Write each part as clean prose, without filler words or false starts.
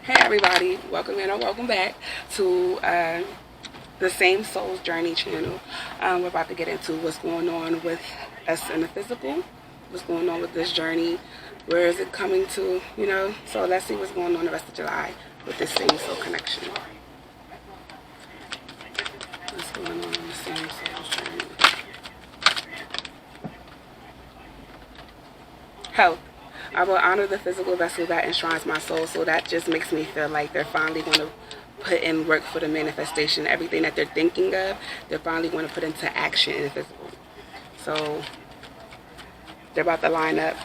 Hey everybody, welcome in or welcome back to the Same Soul's Journey channel. We're about to get into what's going on with us in the physical, what's going on with this journey, where is it coming to, so let's see what's going on the rest of July with this Same Soul connection. What's going on in the Same Soul's Journey? Health. I will honor the physical vessel that enshrines my soul, so that just makes me feel like they're finally going to put in work for the manifestation. Everything that they're thinking of, they're finally going to put into action in the physical. So they're about to line up.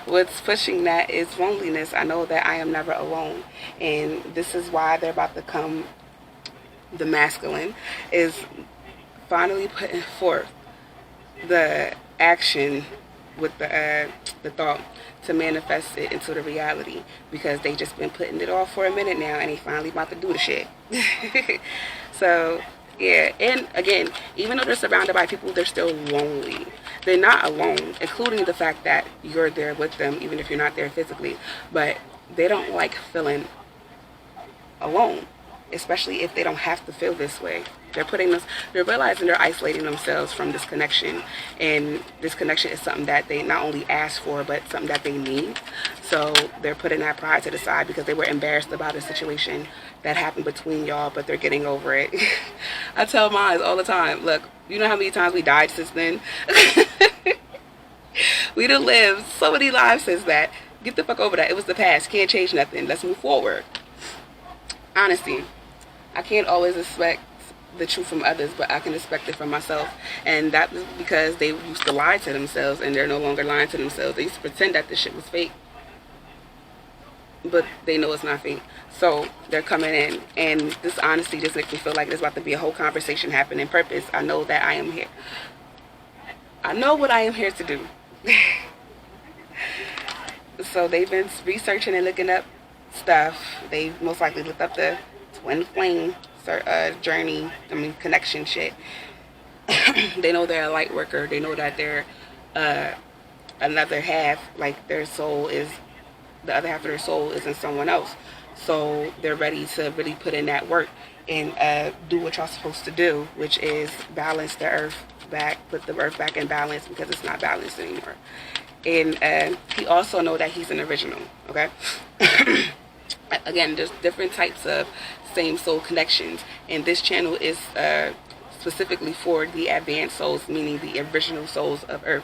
What's pushing that is loneliness. I know that I am never alone, and this is why they're about to come. The masculine is finally putting forth the action with the thought to manifest it into the reality, because they just been putting it off for a minute now, and they finally about to do the shit. So yeah, and again, even though they're surrounded by people, they're still lonely. They're not alone, including the fact that you're there with them, even if you're not there physically, but they don't like feeling alone, especially if they don't have to feel this way. They're realizing they're isolating themselves from this connection, and this connection is something that they not only ask for, but something that they need. So they're putting that pride to the side because they were embarrassed about a situation that happened between y'all, but they're getting over it. I tell mine all the time, look, you know how many times we died since then? We done lived so many lives since that. Get the fuck over that. It was the past. Can't change nothing. Let's move forward. Honesty. I can't always expect the truth from others, but I can expect it from myself. And that was because they used to lie to themselves, and they're no longer lying to themselves. They used to pretend that this shit was fake, but they know it's not fake. So they're coming in, and this honesty just makes me feel like there's about to be a whole conversation happening. Purpose. I know that I am here. I know what I am here to do. So they've been researching and looking up stuff. They most likely looked up the twin flame journey, connection shit. They know they're a light worker. They know that they're another half, like their soul is, the other half of their soul is in someone else. So they're ready to really put in that work and do what y'all supposed to do, which is balance the earth back, put the earth back in balance, because it's not balanced anymore. And he also know that he's an original, okay? Again, there's different types of same soul connections, and this channel is specifically for the advanced souls, meaning the original souls of earth.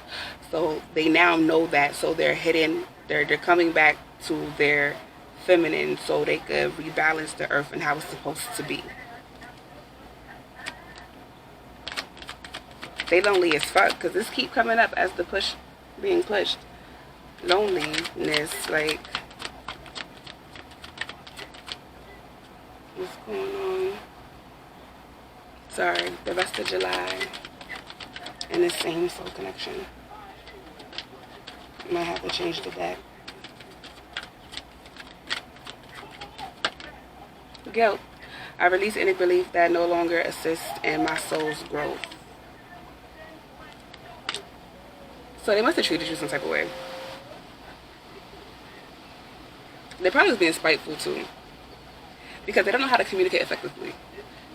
So they now know that, so they're coming back to their feminine, so they could rebalance the earth and how it's supposed to be. They lonely as fuck, because this keep coming up as the push being pushed. Loneliness, like, what's going on? Sorry, the rest of July and the same soul connection. Might have to change the deck. Guilt. I release any belief that no longer assists in my soul's growth. So they must have treated you some type of way. They probably was being spiteful too, because they don't know how to communicate effectively.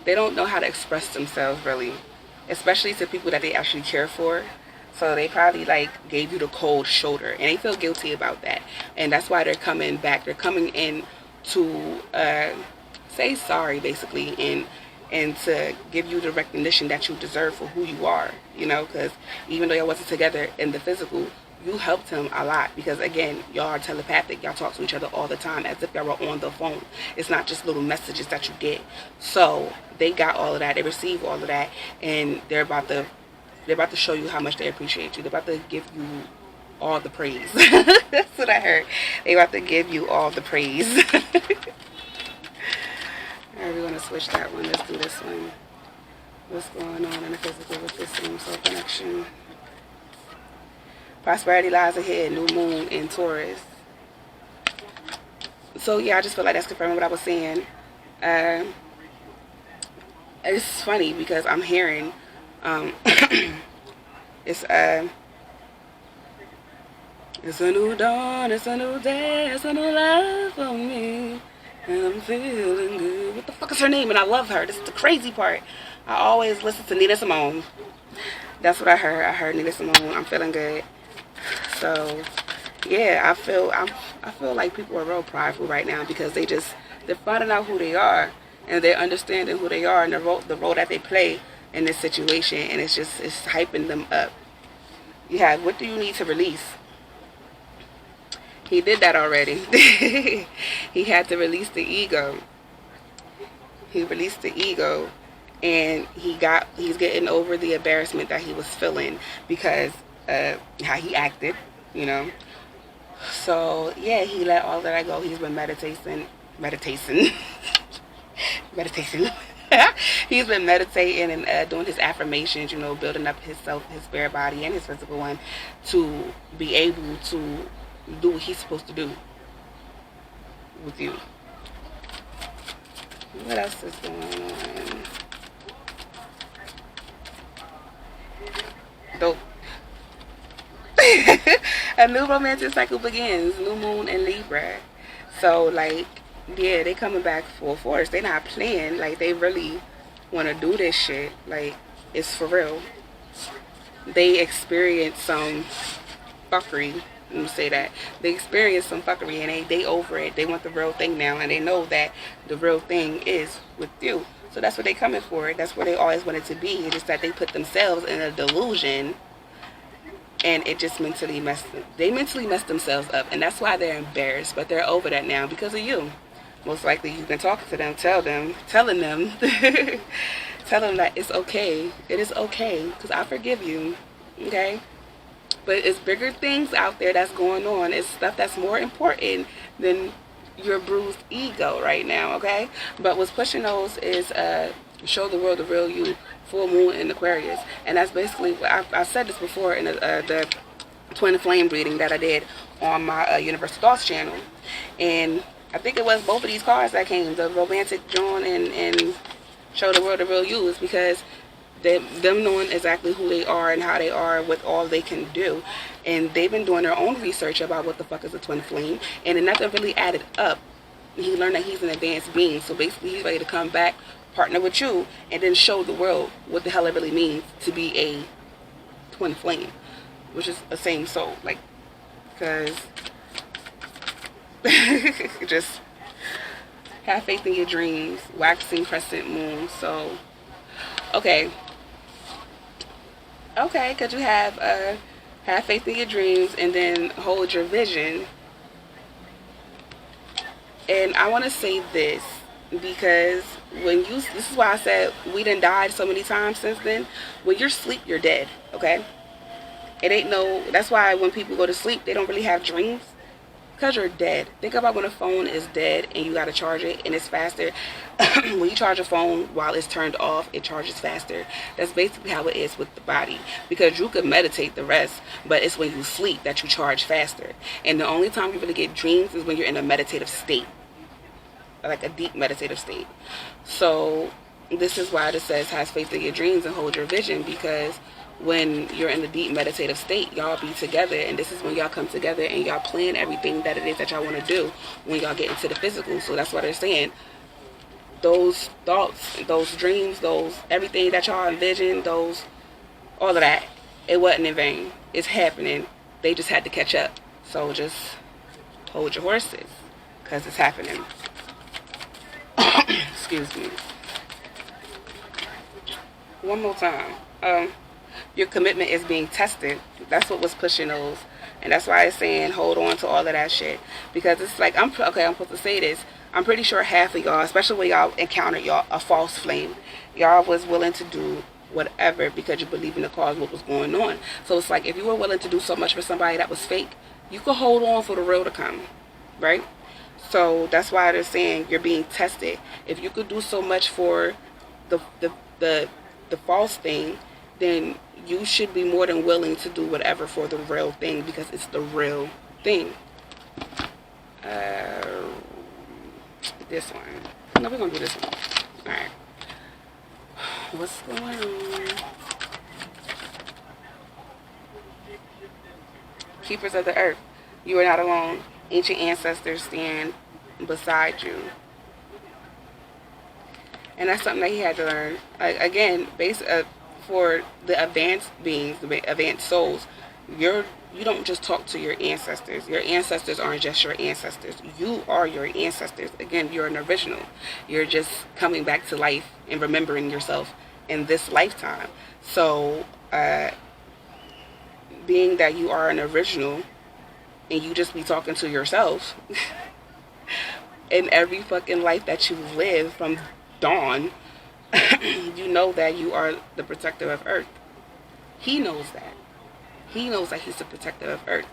They don't know how to express themselves really, especially to people that they actually care for. So they probably like gave you the cold shoulder, and they feel guilty about that. And that's why they're coming back. They're coming in to say sorry, basically, and to give you the recognition that you deserve for who you are, because even though y'all wasn't together in the physical, you helped him a lot, because again, y'all are telepathic. Y'all talk to each other all the time as if y'all were on the phone. It's not just little messages that you get. So they got all of that. They receive all of that, and they're about to show you how much they appreciate you. They're about to give you all the praise. That's what I heard. They about to give you all the praise. Alright, we're gonna switch that one. Let's do this one. What's going on in the physical with this same soul connection? Prosperity lies ahead. New moon in Taurus. So yeah, I just feel like that's confirming what I was saying. It's funny because I'm hearing it's It's a new dawn, it's a new day, it's a new life for me. And I'm feeling good. What the fuck is her name? And I love her. This is the crazy part. I always listen to Nina Simone. That's what I heard. I heard Nina Simone. I'm feeling good. So yeah, I feel like people are real prideful right now because they're finding out who they are and they're understanding who they are and the role that they play in this situation, and it's hyping them up. You have, what do you need to release? He did that already. He had to release the ego. He released the ego, and he's getting over the embarrassment that he was feeling because how he acted, you know. So yeah, he let all that go. He's been meditating. He's been meditating and doing his affirmations, you know, building up his spirit body and his physical one to be able to do what he's supposed to do with you. What else is going on? Dope. A new romantic cycle begins. New moon in Libra. So, like, yeah, they coming back full force. They not playing. Like, they really want to do this shit. Like, it's for real. They experience some fuckery. Let me say that. They experience some fuckery and they over it. They want the real thing now, and they know that the real thing is with you. So that's what they coming for. That's where they always wanted to be. It's just that they put themselves in a delusion, and it just mentally messed them. They mentally messed themselves up, and that's why they're embarrassed. But they're over that now because of you. Most likely you've been talking to them, telling them, tell them that it's okay. It is okay because I forgive you. Okay. But it's bigger things out there that's going on. It's stuff that's more important than your bruised ego right now, okay? But what's pushing those is show the world the real you, full moon in Aquarius. And that's basically, I said this before in the Twin Flame reading that I did on my Universal Thoughts channel. And I think it was both of these cards that came, the romantic John and show the world the real you, is because them knowing exactly who they are and how they are with all they can do, and they've been doing their own research about what the fuck is a twin flame, and then nothing really added up. He learned that he's an advanced being, so basically he's ready to come back, partner with you, and then show the world what the hell it really means to be a twin flame, which is the same soul. Like, because just have faith in your dreams. Waxing crescent moon. So okay, could you have faith in your dreams and then hold your vision? And I want to say this because this is why I said we done died so many times since then. When you're asleep, you're dead, okay? It ain't that's why when people go to sleep, they don't really have dreams. Because you're dead. Think about when a phone is dead and you got to charge it and it's faster. When you charge a phone while it's turned off, it charges faster. That's basically how it is with the body. Because you could meditate the rest, but it's when you sleep that you charge faster. And the only time you really get dreams is when you're in a meditative state. Like a deep meditative state. So this is why it says have faith in your dreams and hold your vision, because when you're in the deep meditative state, y'all be together, and this is when y'all come together and y'all plan everything that it is that y'all want to do when y'all get into the physical. So that's what they're saying. Those thoughts, those dreams, those everything that y'all envision, all of that, it wasn't in vain. It's happening. They just had to catch up. So just hold your horses, because it's happening. Excuse me. One more time. Your commitment is being tested. That's what was pushing those. And that's why it's saying hold on to all of that shit. Because it's like, I'm supposed to say this. I'm pretty sure half of y'all, especially when y'all encountered a false flame, y'all was willing to do whatever because you believe in the cause of what was going on. So it's like, if you were willing to do so much for somebody that was fake, you could hold on for the real to come. Right? So that's why they're saying you're being tested. If you could do so much for the false thing, then you should be more than willing to do whatever for the real thing, because it's the real thing. This one. No, we're going to do this one. Alright. What's going on? Keepers of the earth. You are not alone. Ancient ancestors stand beside you. And that's something that he had to learn. Again, for the advanced beings, the advanced souls, you don't just talk to your ancestors. Your ancestors aren't just your ancestors. You are your ancestors. Again, you're an original. You're just coming back to life and remembering yourself in this lifetime. So, being that you are an original and you just be talking to yourself in every fucking life that you live from dawn, you know that you are the protector of Earth. He knows that. He knows that he's the protector of Earth.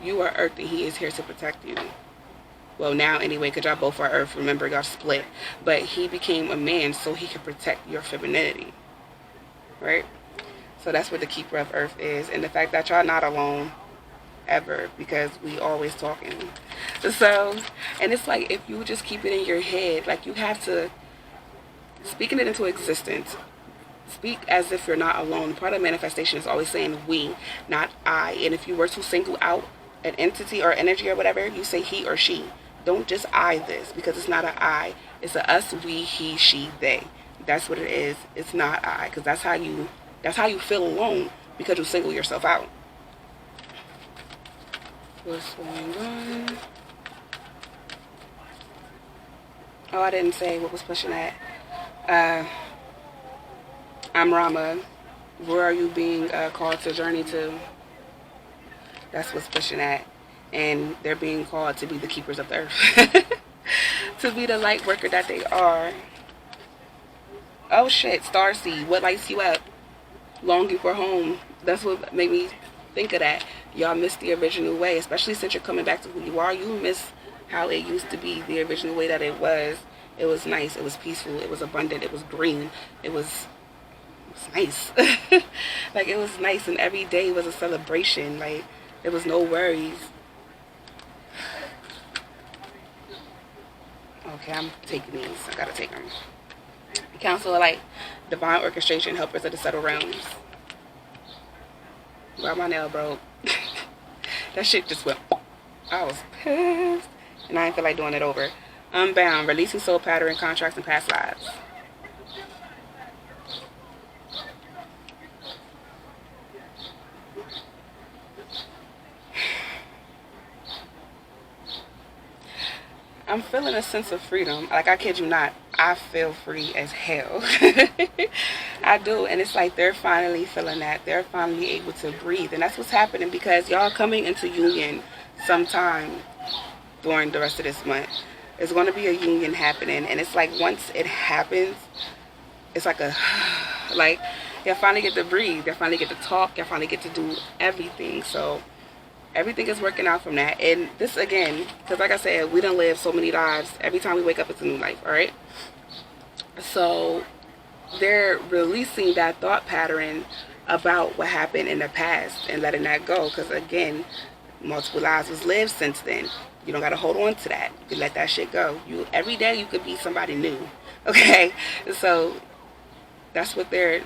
You are Earth and he is here to protect you. Well, now anyway, because y'all both are Earth. Remember, y'all split. But he became a man so he could protect your femininity. Right? So that's what the keeper of Earth is. And the fact that y'all not alone ever, because we always talking. So, and it's like, if you just keep it in your head, like, you have to speaking it into existence. Speak as if you're not alone. Part of manifestation is always saying we, not I. And if you were to single out an entity or energy or whatever, you say he or she. Don't just I this, because it's not an I. It's a us, we, he, she, they. That's what it is. It's not I, because that's how you feel alone, because you single yourself out. What's going on? Oh, I didn't say what was pushing that. I'm Rama. Where are you being called to journey to? That's what's pushing at. And they're being called to be the keepers of the earth. To be the light worker that they are. Oh shit, Starseed, what lights you up? Longing for home. That's what made me think of that. Y'all miss the original way, especially since you're coming back to who you are. You miss how it used to be, the original way that it was. It was nice, it was peaceful, it was abundant, it was green, it was nice. Like, it was nice, and every day was a celebration. Like, there was no worries. Okay, I'm taking these. I gotta take them. Council of Light, divine orchestration, helpers of the subtle realms. Well, my nail broke. That shit just went. I was pissed, and I didn't feel like doing it over. Unbound, releasing soul pattern, contracts, and past lives. I'm feeling a sense of freedom. Like, I kid you not, I feel free as hell. I do. And it's like they're finally feeling that. They're finally able to breathe. And that's what's happening, because y'all coming into union sometime during the rest of this month. There's going to be a union happening. And it's like, once it happens, it's like a, like, y'all finally get to breathe. Y'all finally get to talk. Y'all finally get to do everything. So everything is working out from that. And this, again, because like I said, we done live so many lives. Every time we wake up, it's a new life, all right? So they're releasing that thought pattern about what happened in the past and letting that go. Because, again, multiple lives was lived since then. You don't got to hold on to that. You can let that shit go. Every day you could be somebody new, okay? So that's what they're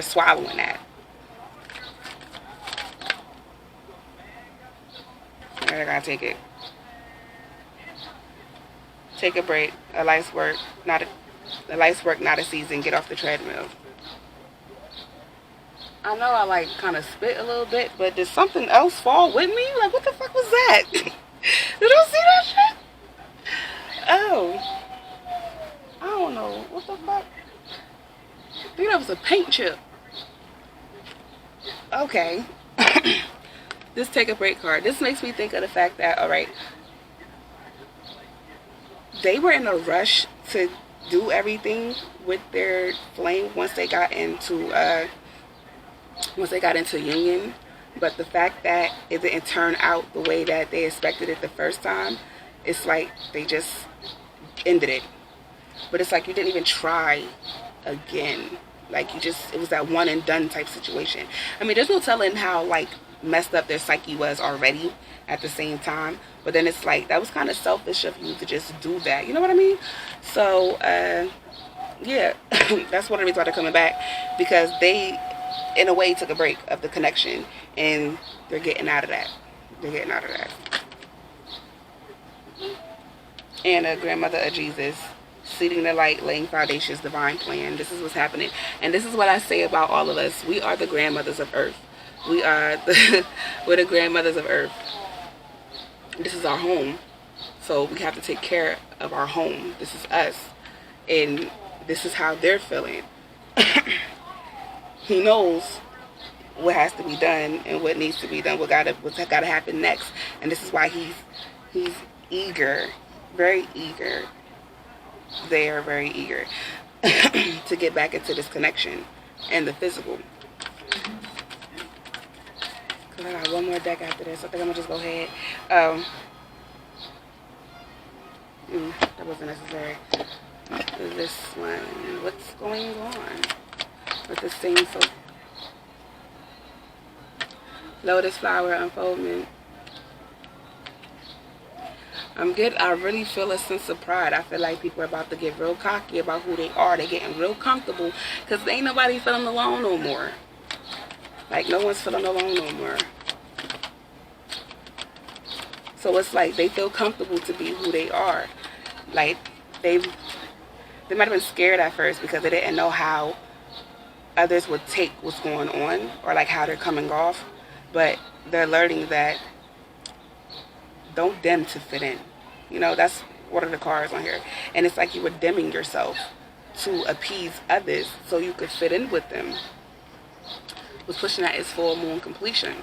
swallowing at. I gotta take it. Take a break. A life's work, not a season. Get off the treadmill. I know I like kind of spit a little bit, but did something else fall with me? Like, what the fuck was that? Did you see that shit? Oh, I don't know. What the fuck? I think that was a paint chip. Okay. This take a break card. This makes me think of the fact that, all right, they were in a rush to do everything with their flame once they got into union. But the fact that it didn't turn out the way that they expected it the first time, it's like they just ended it. But it's like you didn't even try again. Like, it was that one and done type situation. I mean, there's no telling how, like, messed up their psyche was already at the same time. But then it's like, that was kind of selfish of you to just do that. You know what I mean? So, yeah, that's one of the reasons why they're coming back. Because they, in a way, took a break of the connection. And they're getting out of that. They're getting out of that. And a grandmother of Jesus, seeding the light, laying foundations, divine plan. This is what's happening. And this is what I say about all of us. We are the grandmothers of earth. We are we're the grandmothers of earth. This is our home. So we have to take care of our home. This is us. And this is how they're feeling. He knows what has to be done and what needs to be done, what's gotta happen next. And this is why he's eager, very eager. They are very eager to get back into this connection and the physical. Cause I got one more deck after this. I think I'm gonna just go ahead. That wasn't necessary. This one. What's going on with this thing? So, lotus flower unfoldment. I really feel a sense of pride. I feel like people are about to get real cocky about who they are. They're getting real comfortable because ain't nobody feeling alone no more. Like, no one's feeling alone no more. So it's like they feel comfortable to be who they are. Like, they might have been scared at first because they didn't know how others would take what's going on or like how they're coming off. But they're learning that don't dim to fit in. You know, that's one of the cards on here. And it's like you were dimming yourself to appease others so you could fit in with them. What's pushing that is full moon completion.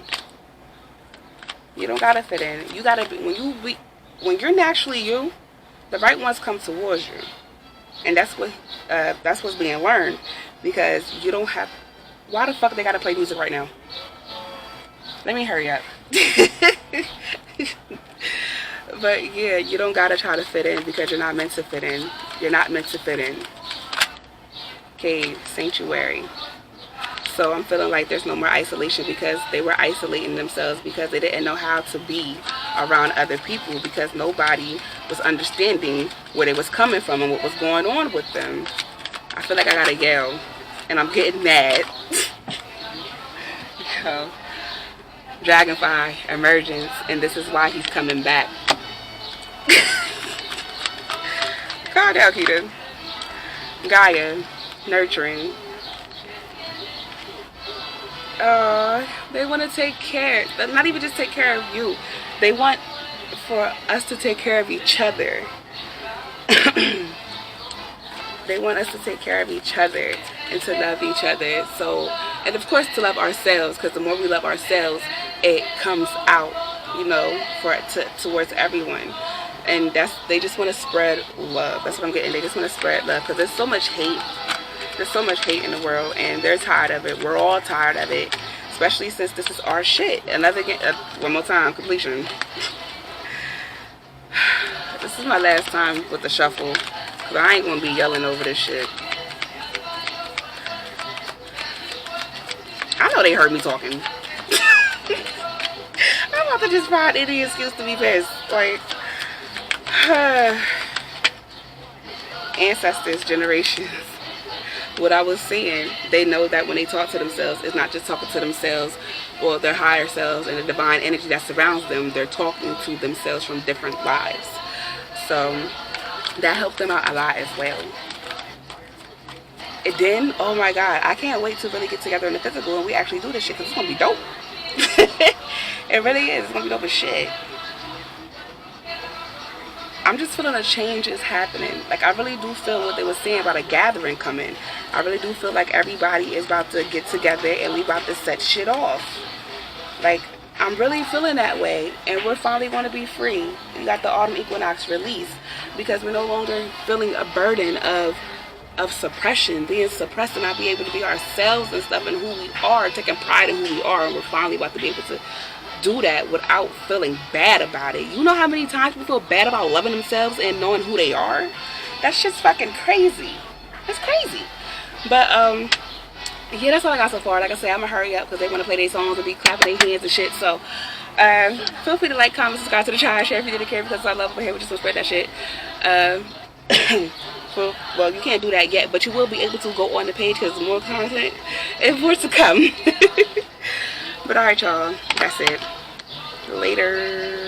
You don't gotta fit in. You gotta be when you're naturally you, the right ones come towards you. And that's what's being learned. Because you don't have, why the fuck they gotta play music right now? Let me hurry up. But yeah, you don't gotta try to fit in because you're not meant to fit in. You're not meant to fit in. Cave, sanctuary. So I'm feeling like there's no more isolation because they were isolating themselves because they didn't know how to be around other people because nobody was understanding where they was coming from and what was going on with them. I feel like I gotta yell and I'm getting mad. So, Dragonfly, emergence, and this is why he's coming back. Calm down, Keita. Gaia, nurturing. They want to take care, not even just take care of you. They want for us to take care of each other. They want us to take care of each other and to love each other. So, and of course to love ourselves, because the more we love ourselves, it comes out, you know, towards everyone. And they just want to spread love. That's what I'm getting. They just want to spread love because there's so much hate. There's so much hate in the world, and they're tired of it. We're all tired of it, especially since this is our shit. One more time, completion. This is my last time with the shuffle, because I ain't going to be yelling over this shit. I know they heard me talking. I'm about to just find any excuse to be pissed. Like, ancestors, generations. What I was saying, they know that when they talk to themselves, it's not just talking to themselves or their higher selves and the divine energy that surrounds them. They're talking to themselves from different lives. So that helped them out a lot as well. And then, oh my God, I can't wait to really get together in the physical and we actually do this shit because it's going to be dope. It really is. It's going to be dope as shit. I'm just feeling a change is happening. Like, I really do feel what they were saying about a gathering coming. I really do feel like everybody is about to get together and we about to set shit off. Like, I'm really feeling that way. And we're finally going to be free. We got the autumn equinox release because we're no longer feeling a burden of suppression, being suppressed and not be able to be ourselves and stuff and who we are, taking pride in who we are. And we're finally about to be able to do that without feeling bad about it. You know how many times people feel bad about loving themselves and knowing who they are? That's just fucking crazy. That's crazy. But yeah, that's all I got so far. Like I said, I'm gonna hurry up because they want to play their songs and be clapping their hands and shit. So feel free to like, comment, subscribe to the channel, share if you didn't care because I love it. Here we just want to spread that shit. Well, you can't do that yet, but you will be able to go on the page because more content is more to come. But alright, y'all, that's it. Later.